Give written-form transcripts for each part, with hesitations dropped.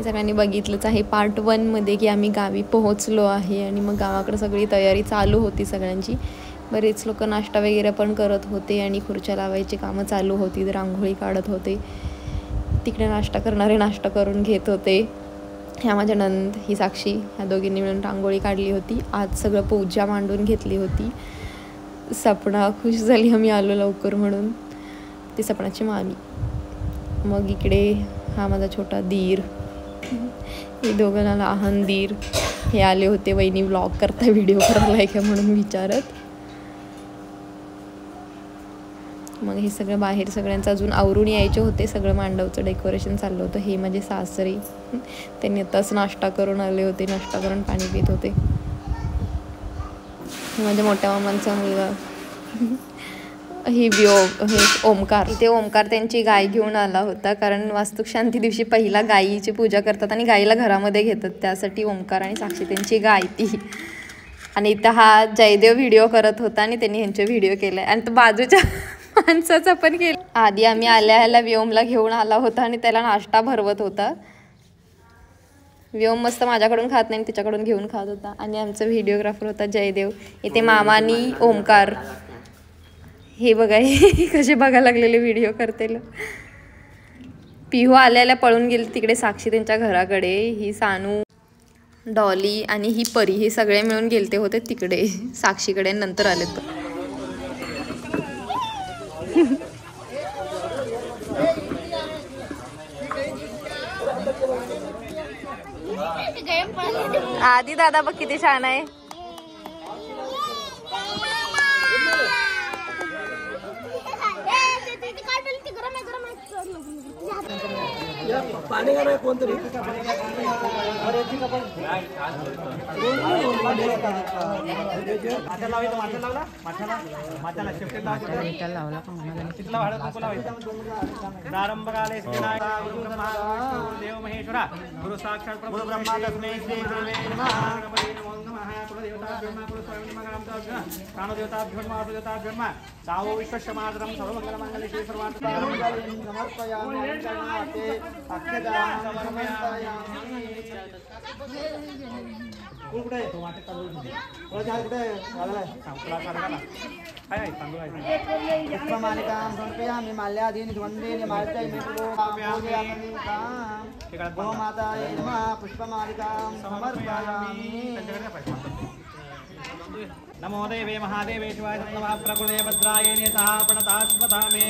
तुम्ही सगळ्यांनी बघितलंच आहे पार्ट 1 मध्ये की आम्ही गावी पोहोचलो आहे आणि मग गावाकडे सगळी तयारी चालू होती सगळ्यांची. बरेच लोक नाश्ता वगैरे पण करत होते आणि खुर्च्या लावायची कामं चालू होती, रांगोळी काढत होते. तिकडे नाश्ता करणारे नाश्ता करून घेत होते. ह्या माझ्या नंद, ही साक्षी, ह्या दोघींनी मिळून रांगोळी काढली होती. आज सगळं पूजा मांडून घेतली होती. सपना खुश झाली आम्ही आलो लवकर म्हणून, ती सपनाची मामी. मग इकडे हा माझा छोटा दीर, हे दोघं लहान दीर, हे आले होते वहिनी व्लॉग करता, व्हिडिओ करायला का म्हणून विचारत. मग हे सगळं बाहेर सगळ्यांचं अजून आवरून यायचे होते. सगळं मांडवचं डेकोरेशन चाललं होतं. हे माझे सासरे, त्यांनी आताच नाश्ता करून आले होते, नाश्ता करून पाणी पित होते. माझ्या मोठ्या मामांचा मुलगा हे ओमकार. इथे ओमकार त्यांची गाय घेऊन आला होता, कारण वास्तुक शांती दिवशी पहिला गायीची पूजा करतात आणि गायीला घरामध्ये घेतात, त्यासाठी ओमकार आणि साक्षी त्यांची गाय ती. आणि इथं हा जयदेव व्हिडिओ करत होता आणि त्यांनी ह्यांचे व्हिडिओ केलाय आणि तो बाजूच्या माणसाचा पण केला. आधी आम्ही आल्याला व्योमला घेऊन आला होता आणि त्याला नाश्ता भरवत होता. व्योम मस्त माझ्याकडून खात नाही, तिच्याकडून घेऊन खात होता. आणि आमचा व्हिडिओग्राफर होता जयदेव. इथे मामा आणि ओमकार, हे बघा हे कसे बघायला लागलेले व्हिडिओ करतेल. पिहू आल्याला पळून गेली तिकडे साक्षी त्यांच्या घराकडे. ही सानू, डॉली आणि ही परी, हे सगळे मिळून गेलते होते तिकडे साक्षीकडे, नंतर आले. आधी दादा बघ किती छान आहे. पाणी का कोणतरी देव महेश्वरा गुरु साक्षात प्रभु ब्रह्मा तस्मै श्री गुरुवे नमः. प्राणदेवताभ्यो नमः, देवताभ्यो नमः. सावो विश्वशमादरं सर्वमंगलमांगल्ये शिवे सर्वार्थसाधके समर्पयामि. कुठे तो वाटे चालू कुठे झालाय पुष्पमालिकां समर्पयामि. माल्यादीनि सुगन्धीनि माल्यैः गोमातायै नमः. पुष्पमालिकां समर्पयामि. नमो देवे महादेवे शिवाय नमः. प्रकृते भद्राय नेतः प्रणतास्मता मे.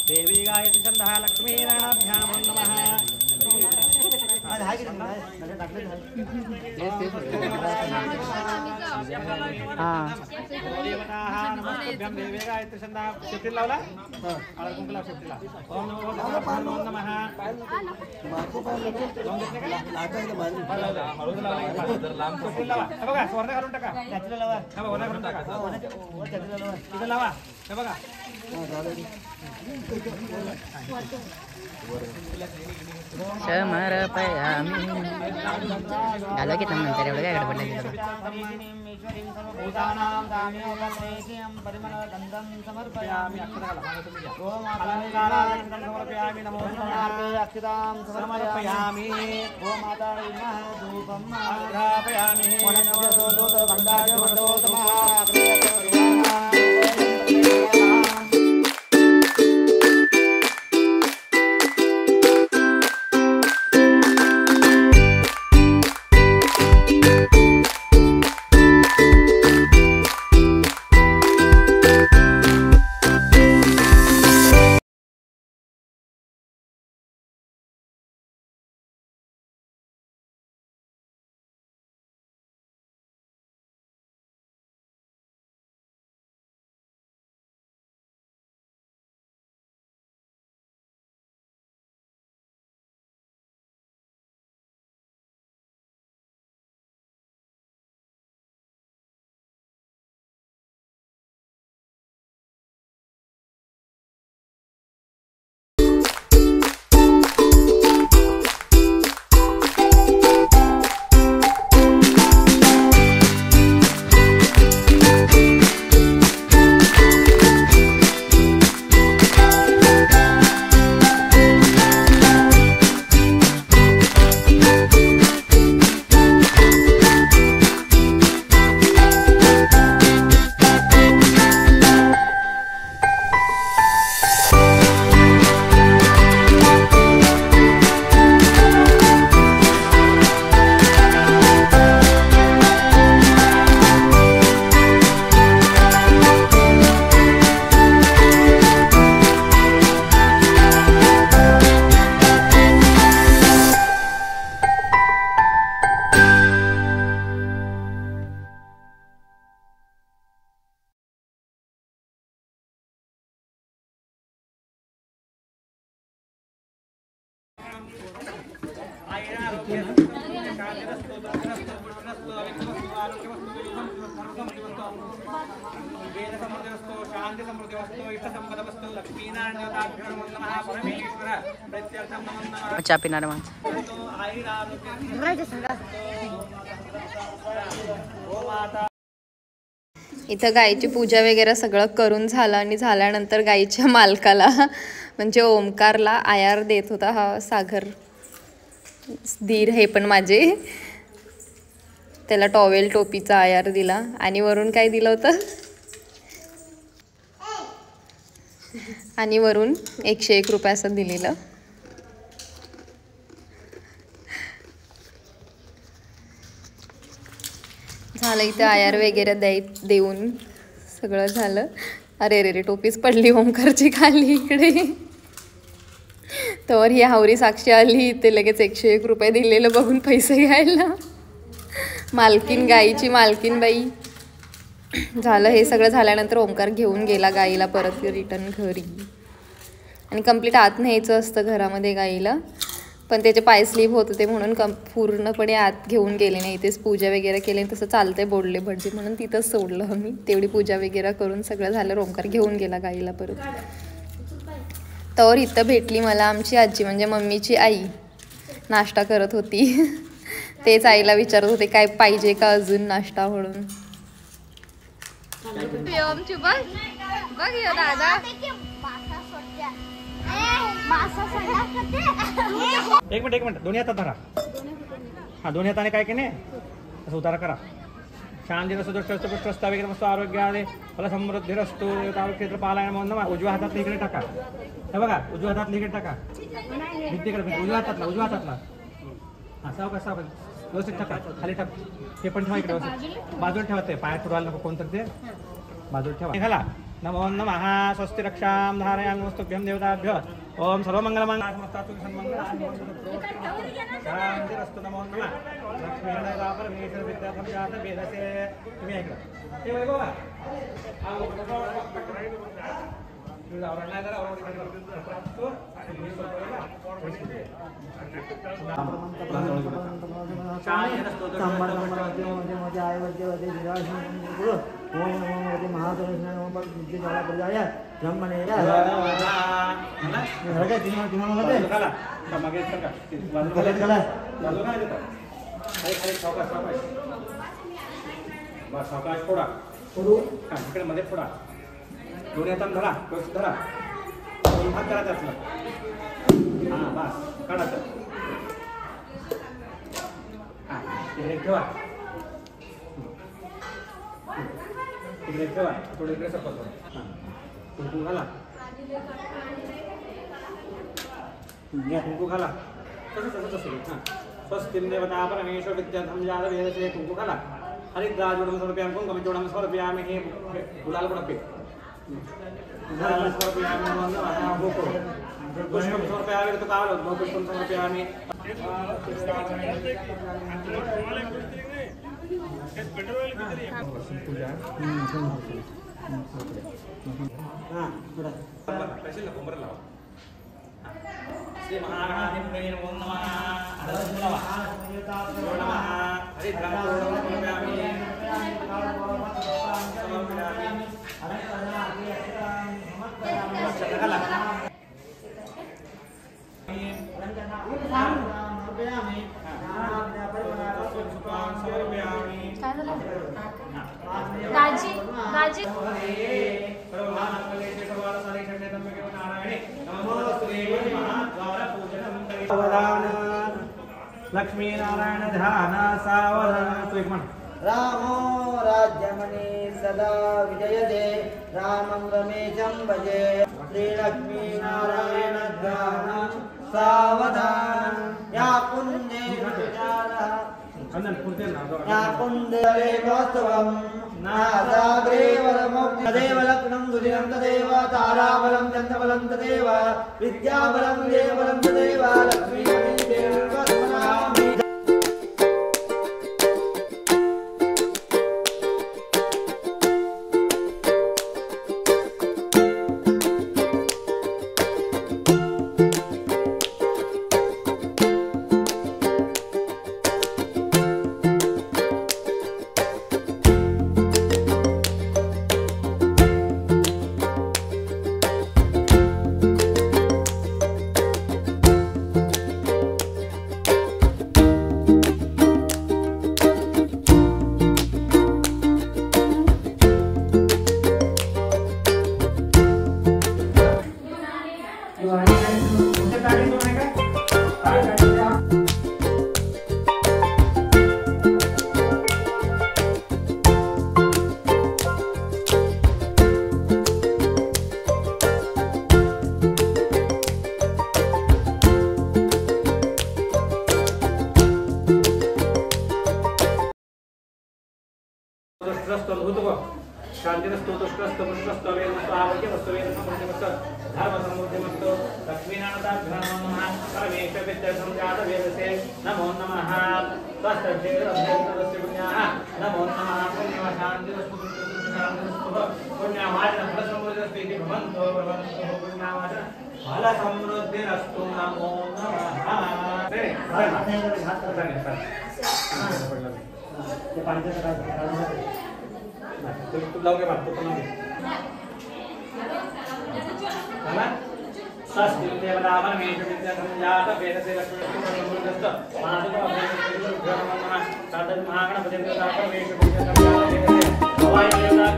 देवी गायत्री छन्दः लक्ष्मी नारायणाभ्यां नमः. देवी गायत्री छन्दः शेवटी लावला कुंकला शेवटीला. ओम नमो नमः. बघा स्वर्ण घालून टाका, वर्ण घालून टाका, लावा हे बघा. समर्पयामि. घालो की नंतर एवढं काय गडबड शांति समृद्धि वस्तु इष्ट संपद वस्तु लक्ष्मीनारायण देवताभ्यो नमो नमः परमेश्वर प्रत्यर्थम नमो नमः चहा पिणार मग इथं गायीची पूजा वगैरे सगळं करून झालं आणि झाल्यानंतर गायीच्या मालकाला म्हणजे ओमकारला आयार देत होता हा सागर धीर हे पण माझे. त्याला टॉवेल टोपीचा आयार दिला आणि वरून काय दिलं होतं आणि वरून 101 रुपये असं दिलेलं. झालं इथं आयार वगैरे देऊन सगळं झालं. अरे रे रे टोपीच पडली ओमकारची खाली इकडे. तर ही हावरी साक्षी आली ते लगेच 101 रुपये दिलेलं बघून पैसे घ्यायला. मालकीन गाईची मालकीन बाई. झालं हे सगळं झाल्यानंतर ओमकार घेऊन गेला गाईला परत रिटर्न घरी. आणि कंप्लीट आत न्यायचं असतं घरामध्ये गाईला पण त्याचे पाय स्लीप होत होते म्हणून पूर्णपणे आत घेऊन गेले नाही. इथेच पूजा वगैरे केली तसं चालतंय बोलले भटजी म्हणून तिथंच सोडलं मी. तेवढी पूजा वगैरे करून सगळं झालं ओमकार घेऊन गेला गाईला परत. तर इथं भेटली मला आमची आजी म्हणजे मम्मीची आई नाश्ता करत होती. तेच आईला विचारत होते काय पाहिजे का अजून नाश्ता म्हणून. एक मिनिट दोन्ही हातात धरा. हा दोन्ही हाताने काय केले असं उतारा करा. शांती सुदृष्ट पुष्टस्ता वगैरे मस्त आरोग्याने फल समृद्धिरस्तु क्षेत्र पालायन म्हणून नमः. उजव्या हातात इकडे टाका. हे बघा उजव्या हातात इकडे टाका. भिंतीकडे उजव्या हातातला हा सावकाश व्यवस्थित टाका. खाली टाक. हे पण ठेवा इकडे व्यवस्थित बाजूला ठेवा. ते पायात तुरायला नको कोणतं ते बाजूला ठेवा. घाला. नमो नमः. स्वस्ति रक्षां धारयामि नमस्तुभ्यं देवताभ्यो. ओम सर्वमंगलमंगलमस्तु शांतिरस्तु. नमो नमः. लक्ष्मीनारायण परमेश्वर विद्याधम जात वेदसे. तुम्ही ऐकलं ते वय बाबा सावकाश फोडा. इकडे मध्ये फोडा. दोन्ही हाताने धरा. धरा हात करायचा असला हा बस काढायचं. हा इकडे ठेवा. इकडे ठेवा. थोडं इकडे सपत हां कुंकू घाला. कुंकू घाला. तसं हां. स्वस्ति देवता परमेश्वर विद्याधम जात वेदसे. कुंकू घाला. हरिद्राजोडम समर्पयामि. कुंकुमजोडम समर्पयामि. हे गुलाल पण पे गुलाल समर्पयामि. पुष्पं समर्पयामि. ऋतुकाल पुष्पं समर्पयामि. श्री महागणाधिपतये नमो नमः. लक्ष्मी नारायण ध्यान सावधान. तो एक म्हण. रामो राज्यमणि सदा विजयते. रामं रमेशं भजे. श्रीलक्ष्मी नारायण ध्यान सावधान. या कुंदे या कुंदे वास्तवं नासाग्रे वरमोक्ष तदेव लग्नं दुरितं तदेव ताराबलं चन्द्रबलं तदेव विद्याबलं देवबलं तदेव लक्ष्मी देवी. तुमच्या ताटे दोन आहे का? शांतिरस्तो तुष्टस्तो पुष्टस्तो वेदस्तो आरोग्यमस्तो वेदसमृद्धिमस्तो धर्मसमृद्धिमस्तो लक्ष्मीनाथाभ्यां नमः परमेश्वरविद्यासंजात वेदसे नमो नमः स्वस्तिर्भवतु पुण्याः नमो नमः पुण्यः शांतिरस्तो पुण्यवाचन फलसमृद्धिरस्तु इति भवन्तो पुण्यवाचन फलसमृद्धिरस्तु नमो नमः। तू लावून घे बात तू पण घे स्वस्ति देवतावन मेष विद्या संजात वेदसे लक्ष्मीस्तु मातुः अभयं साधन महागणपति देवतावन मेष विद्या संजात वेदसे भवाय देवता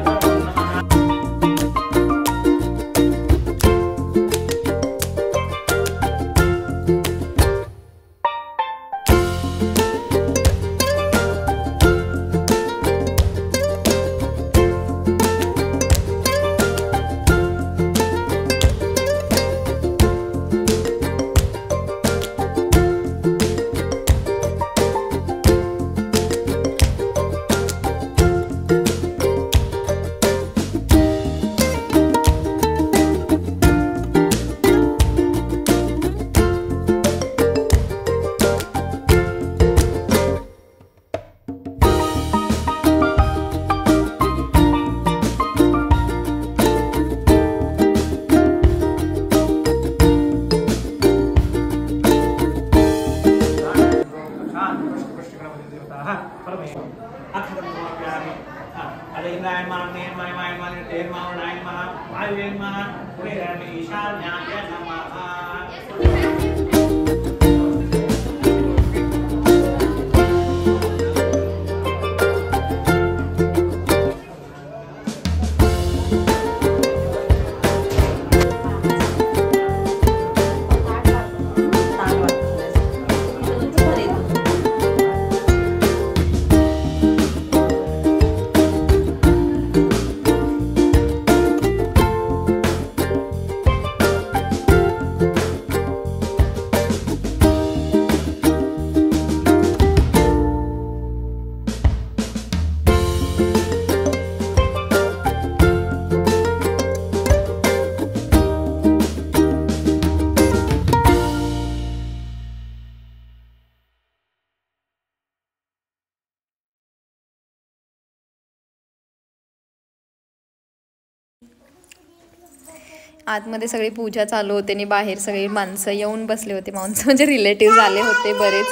आतमध्ये सगळी पूजा चालू होते आणि बाहेर सगळी माणसं येऊन बसले होते. माणसं म्हणजे रिलेटिव्ह आले होते बरेच.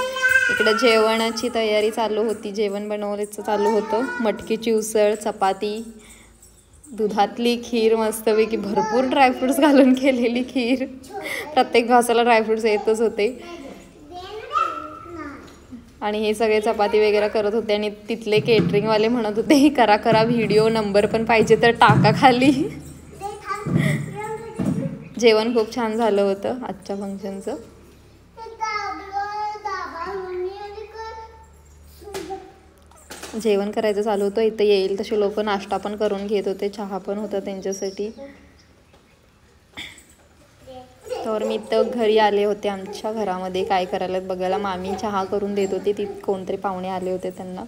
इकडं जेवणाची तयारी चालू होती. जेवण बनवायचं चालू होतं. मटकीची उसळ, चपाती, दुधातली खीर, मस्तपैकी भरपूर ड्रायफ्रुट्स घालून केलेली खीर. प्रत्येक घासाला ड्रायफ्रुट्स येतच होते. आणि हे सगळे चपाती वगैरे करत होते. आणि तिथले केटरिंगवाले म्हणत होते करा करा व्हिडिओ, नंबर पण पाहिजे तर टाका खाली. जेवण खूप छान झालं होतं आजच्या फंक्शनचं. जेवण करायचं चालू होतं. इथं येईल तसे लोक नाश्ता पण करून घेत होते. चहा पण होता त्यांच्यासाठी. तर मी इथं घरी आले होते. आमच्या घरामध्ये काय करायला बघायला मामी चहा करून देत होती. ती कोणतरी पाहुणे आले होते त्यांना.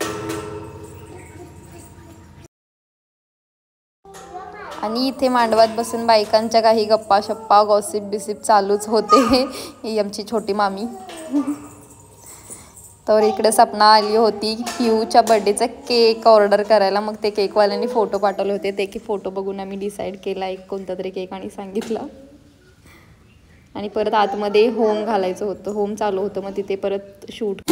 आणि इथे मांडवात बसून बायकांच्या काही गप्पा शप्पा गॉसिप बिसिप चालूच होते. ही आमची छोटी मामी. तर इकडे सपना आली होती पिऊच्या बर्थडेचा केक ऑर्डर करायला. मग ते केकवाल्यांनी फोटो पाठवले होते. ते की फोटो बघून आम्ही डिसाईड केला एक कोणता तरी केक आणि सांगितला. आणि परत आतमध्ये होम घालायचं होतं. होम चालू होतं. मग तिथे परत शूट.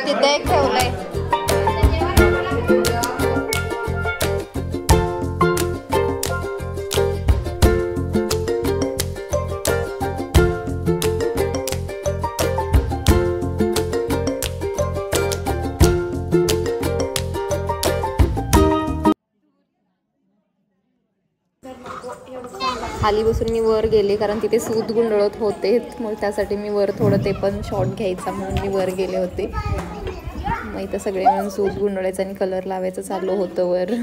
तिथे एक ठेवलंय. खाली बसून मी वर गेले कारण तिथे सूत गुंडळत होते, मग त्यासाठी मी वर थोडं ते पण शॉर्ट घ्यायचा म्हणून मी वर गेले होते. मग इथं सगळे मिळून सूत गुंडळायचं आणि कलर लावायचं चालू होतं. वर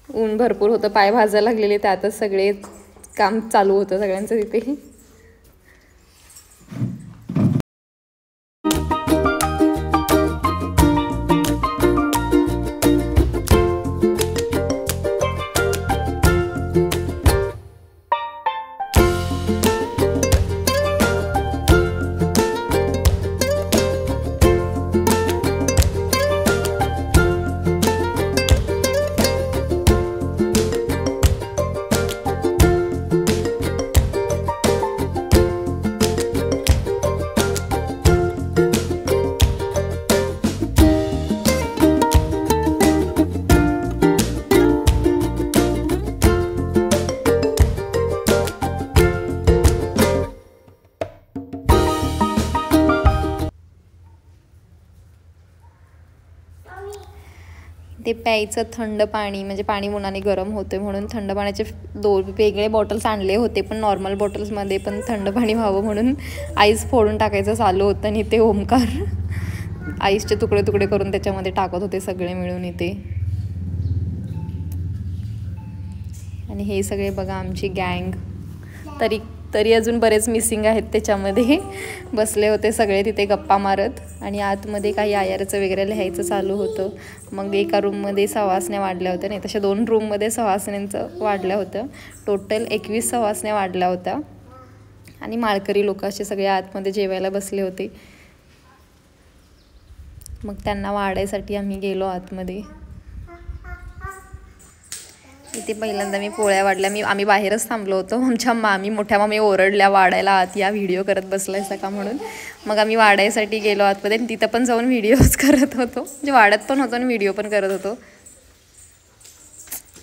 ऊन भरपूर होतं, पाय भाजायला लागलेले, त्यातच सगळे काम चालू होतं सगळ्यांचं तिथे. ते प्यायचं थंड पाणी, म्हणजे पाणी उन्हाने गरम होतं म्हणून थंड पाण्याचे 2 वेगळे बॉटल्स आणले होते, पण नॉर्मल बॉटल्समध्ये पण थंड पाणी व्हावं म्हणून आईस फोडून टाकायचं चालू होतं. आणि ते ओमकार आईसचे तुकडे तुकडे करून त्याच्यामध्ये टाकत होते सगळे मिळून इथे. आणि हे सगळे बघा आमची गँग. तरी अजून बरेच मिसिंग आहेत त्याच्यामध्ये. बसले होते सगळे तिथे गप्पा मारत आणि आतमध्ये काही आयारचं वगैरे लिहायचं चालू होतं. मग एका रूममध्ये सवासण्या वाढल्या होत्या, नाही तशा 2 रूममध्ये सवासण्यांचं वाढल्या होतं. टोटल 21 सवासण्या वाढल्या होत्या आणि माळकरी लोक असे सगळे आतमध्ये जेवायला बसले होते. मग त्यांना वाढायसाठी आम्ही गेलो आतमध्ये. इथे पहिल्यांदा मी पोळ्या वाढल्या. आम्ही बाहेरच थांबलो होतो. आमच्या मोठ्या मामी ओरडल्या वाढायला आत या, व्हिडिओ करत बसलायसा का म्हणून. मग आम्ही वाढायसाठी गेलो आतमध्ये आणि तिथं पण जाऊन व्हिडिओज करत होतो, म्हणजे वाढत पण होतो आणि व्हिडिओ पण करत होतो.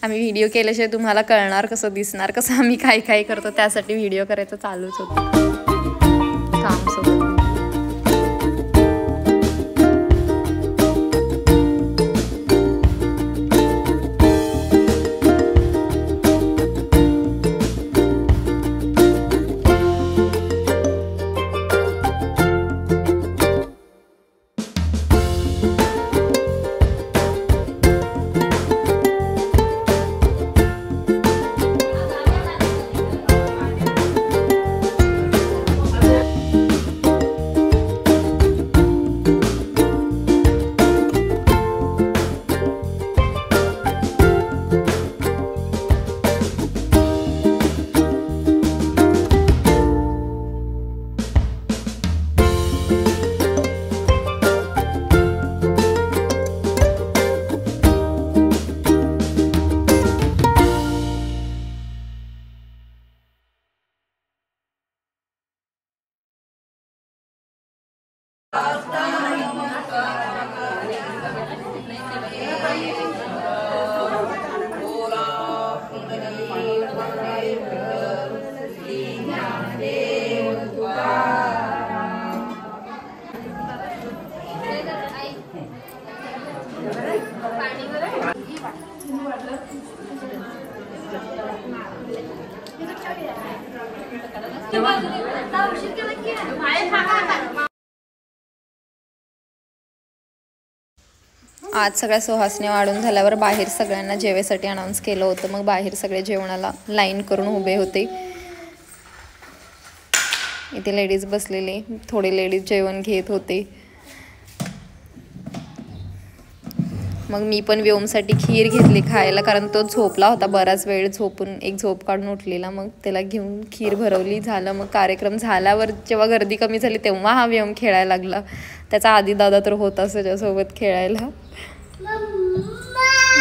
आम्ही व्हिडिओ केल्याशिवाय तुम्हाला कळणार कसं, दिसणार कसं आम्ही काय काय करतो, त्यासाठी व्हिडिओ करायचं चालूच होतं काम सोबत. आज सगळ्या सुहासण्या वाढून झाल्यावर बाहेर सगळ्यांना जेवायसाठी अनाउन्स केलं होतं. मग बाहेर सगळे जेवणाला लाईन करून उभे होते. इथे लेडीज बसलेले, थोडे लेडीज जेवण घेत होते. मग मी पण व्योमसाठी खीर घेतली खायला, कारण तो झोपला होता बराच वेळ, झोपून एक झोप काढून उठलेला. मग त्याला घेऊन खीर भरवली. झालं मग कार्यक्रम झाल्यावर जेव्हा गर्दी कमी झाली तेव्हा हा व्योम खेळायला लागला. त्याचा आधी दादा तर होताच त्याच्यासोबत खेळायला.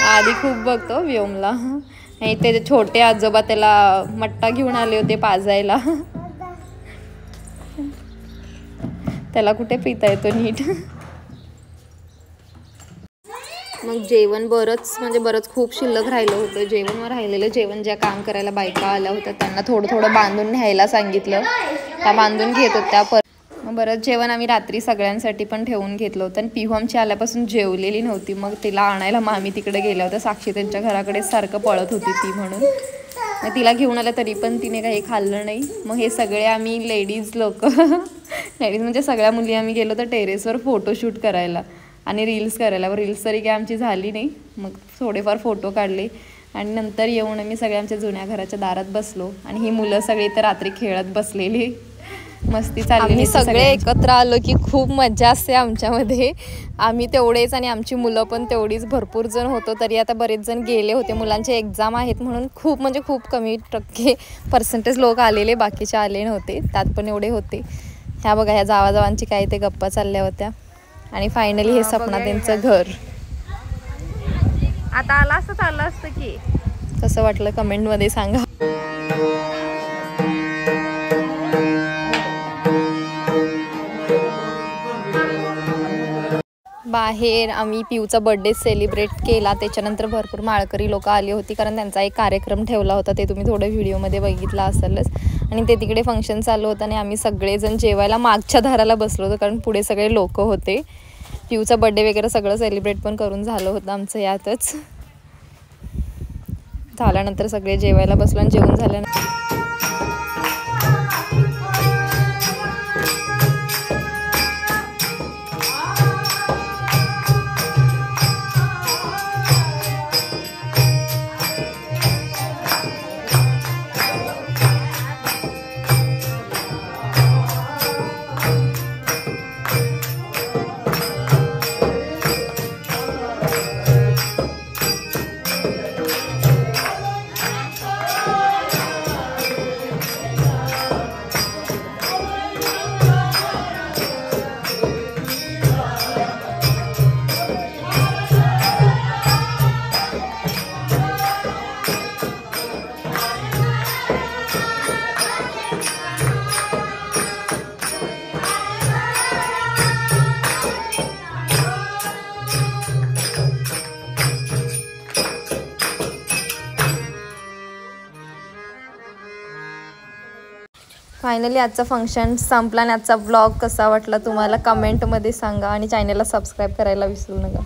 आधी खूप बघतो व्योमला. आणि त्याचे छोटे आजोबा त्याला मट्टा घेऊन आले होते पाजायला. त्याला कुठे पिता येतो नीट. मग जेवण बरंच खूप शिल्लक राहिलं होतं. राहिलेलं जेवण ज्या काम करायला बायका आल्या होत्या त्यांना थोडं थोडं बांधून न्यायला सांगितलं. त्या बांधून घेत होत्या. मग बरंच जेवण आम्ही रात्री सगळ्यांसाठी पण ठेवून घेतलं होतं. आणि पिहू आमची आल्यापासून जेवलेली नव्हती. मग तिला आणायला मामी तिकडे गेल्या होत्या. साक्षी त्यांच्या घराकडे सारखं पळत होती ती म्हणून. मग तिला घेऊन आलं तरी पण तिने काही खाल्लं नाही. मग हे सगळे आम्ही लेडीज म्हणजे सगळ्या मुली आम्ही गेलो तर टेरेसवर फोटोशूट करायला आणि रील्स करायला. रील्स तरी काही आमची झाली नाही. मग थोडेफार फोटो काढले आणि नंतर येऊन आम्ही सगळ्या आमच्या जुन्या घराच्या दारात बसलो. आणि ही मुलं सगळी तर रात्री खेळत बसलेली, मस्ती चालली. आम्ही सगळे एकत्र आलो की खूप मजा असते आमच्यामध्ये. आम्ही तेवढेच आणि आमची मुलं पण तेवढीच भरपूर जण होतो. तरी आता बरेच जण गेले होते, मुलांचे एक्झाम आहेत म्हणून खूप कमी टक्के पर्सेंटेज लोक आलेले, बाकीचे आले नव्हते. त्यात पण एवढे होते. ह्या बघा ह्या जावाजावांची काही ते गप्पा चालल्या होत्या. आणि फायनली हे सपना त्यांचं घर. आता आला असतं चाललं असतं की. कसं वाटलं कमेंटमध्ये सांगा. बाहेर आम्ही पिऊचा बर्थडे सेलिब्रेट केला. त्याच्यानंतर भरपूर माळकरी लोक आली होती, कारण त्यांचा एक कार्यक्रम ठेवला होता. ते तुम्ही थोडं व्हिडिओमध्ये बघितला असेलच. आणि ते तिकडे फंक्शन चालू होतं आणि आम्ही सगळेजण जेवायला मागच्या दाराला बसलो होतो, कारण पुढे सगळे लोक होते. पिऊचा बर्थडे वगैरे सगळं सेलिब्रेट पण करून झालं होतं आमचं यातच. झाल्यानंतर सगळे जेवायला बसलो आणि जेवण झाल्यानंतर फायनली आजचा फंक्शन संपला आणि आजचा ब्लॉग कसा वाटला तुम्हाला कमेंटमध्ये सांगा. आणि चॅनलला सबस्क्राईब करायला विसरू नका.